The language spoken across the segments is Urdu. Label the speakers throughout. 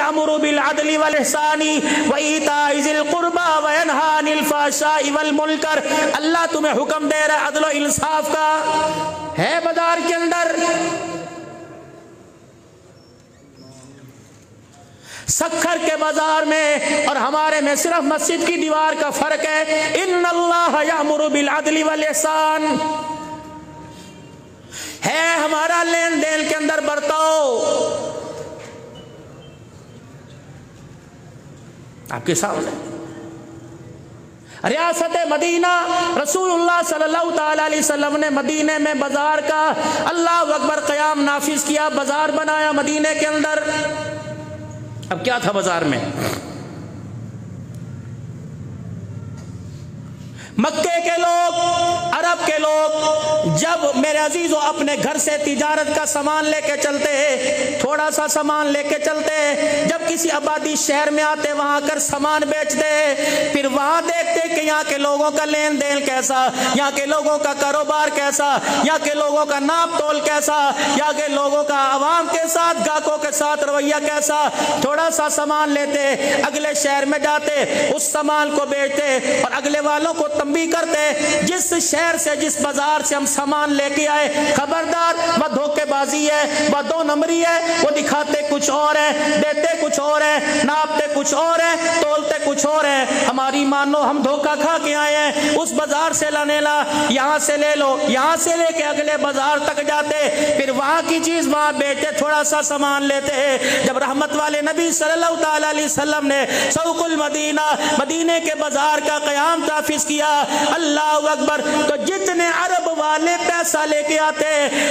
Speaker 1: یأمر بالعدل والإحسان وإیتاء ذی القربى وینہی عن الفحشاء والمنکر. اللہ تمہیں حکم دے رہا ہے عدل و انصاف کا. ہے بازار کے اندر سکھر کے بازار میں اور ہمارے میں صرف مسجد کی دیوار کا فرق ہے. ان اللہ یأمر بالعدل والاحسان ہے ہمارا لین دین کے اندر برتاؤ. آپ کے سامنے ریاست مدینہ رسول اللہ صلی اللہ تعالی علیہ وسلم نے مدینے میں بازار کا اللہ اکبر قیام نافذ کیا. بازار بنایا مدینے کے اندر. اب کیا تھا بازار میں؟ مکے کے لوگ، عرب کے لوگ جب میرے عزیزوں اپنے گھر سے تجارت کا سامان لے کے چلتے ہیں، تھوڑا سا سامان لے کے چلتے ہیں، جب کسی آبادی شہر میں آتے وہاں آ کر سامان بیچتے ہیں، پھر وہاں دیکھتے کہ یہاں کے لوگوں کا لین دین کیسا، یہاں کے لوگوں کا کاروبار کیسا، یہاں کے لوگوں کا ناپ تول کیسا، یہاں کے لوگوں کا عوام کے ساتھ گاہکوں کے ساتھ رویہ کیسا. تھوڑا سا سامان لیتے، اگلے شہر میں جاتے، اس سامان کو بیچتے اور اگلے والوں کو بھی کرتے جس شہر سے جس بازار سے ہم سامان لے کے آئے خبردار وہ دھوکے بازی ہے، وہ دو نمبری ہے. وہ دکھاتے کچھ اور ہے، دیتے کچھ اور ہے، ناپتے کچھ اور ہے، تولتے کچھ اور ہے. ہماری مانو ہم دھوکہ کھا کے آئے ہیں. اس بازار سے لانے لا، یہاں سے لے لو، یہاں سے لے کے اگلے بازار تک جاتے، پھر وہاں کی چیز وہاں بیچتے، تھوڑا سا سامان لیتے ہیں. جب رحمت والے نبی صلی اللہ تعالی علیہ وسلم نے سوق المدینہ مدینے کے بازار کا قیام نافذ کیا، اللہ اکبر، تو جتنے عرب والے پیسہ لے کے آتے،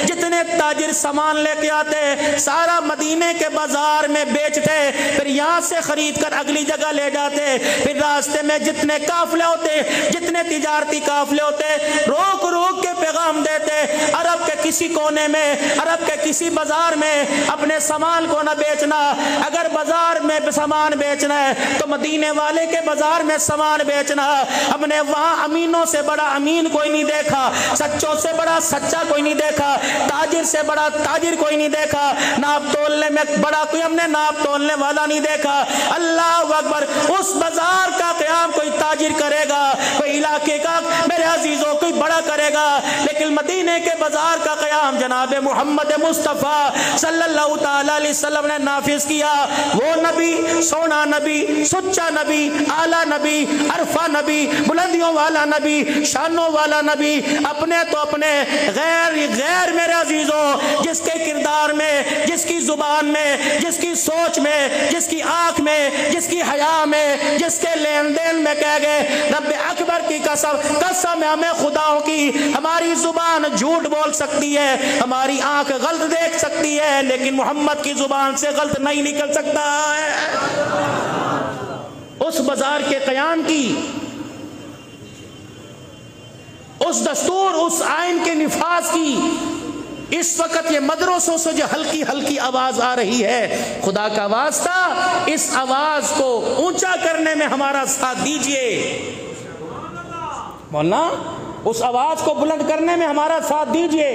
Speaker 1: جتنے تاجر سامان لے کے آتے، سارا مدینے کے بازار میں بیچتے، پھر یہاں سے خرید کر اگلی جگہ لے جاتے. پھر راستے میں جتنے قافلے ہوتے، جتنے تجارتی قافلے ہوتے، روک روک کے پیغام دیتے عرب کے کسی کونے میں، عرب کے کسی بازار میں اپنے سامان کو نہ بیچنا. اگر بازار میں سامان بیچنا ہے تو مدینے والے کے بازار میں سامان بیچنا. ہم نے وہاں امینوں سے بڑا امین کوئی نہیں دیکھا، سچوں سے بڑا سچا کوئی نہیں دیکھا، تاجر سے بڑا تاجر کوئی نہیں دیکھا، ناپ تولنے میں بڑا کوئی ہم نے ناپ تولنے والا نہیں دیکھا. اللہ اکبر، اس بازار کا قیام کوئی تاجر کرے گا، کوئی علاقے کا میرے عزیزوں کوئی بڑا کرے گا، لیکن مدینے کے بازار کا قیام جناب محمد مصطفیٰ صلی اللہ تعالی علیہ وسلم نے نافذ کیا. وہ نبی، سونا نبی، سچا نبی، اعلیٰ نبی، عرفہ نبی، بلندیوں والا نبی، شانوں والا نبی، اپنے تو اپنے غیر میرے عزیزوں جس کے کردار میں، جس کی زبان میں، جس کی سوچ میں، جس کی آنکھ میں، جس کی حیا میں، جس کے لین دین میں کہہ گئے رب اکبر کی قسم ہمیں خداؤں کی، ہماری زبان جھوٹ بول سکتی ہے، ہماری آنکھ غلط دیکھ سکتی ہے، لیکن محمد کی زبان سے غلط نہیں نکل سکتا ہے. اس بازار کے قیام کی، اس دستور، اس آئین کے نفاذ کی اس وقت یہ مدرسوں سے جو ہلکی ہلکی آواز آ رہی ہے، خدا کا واسطہ اس آواز کو اونچا کرنے میں ہمارا ساتھ دیجئے. مولانا اس آواز کو بلند کرنے میں ہمارا ساتھ دیجئے.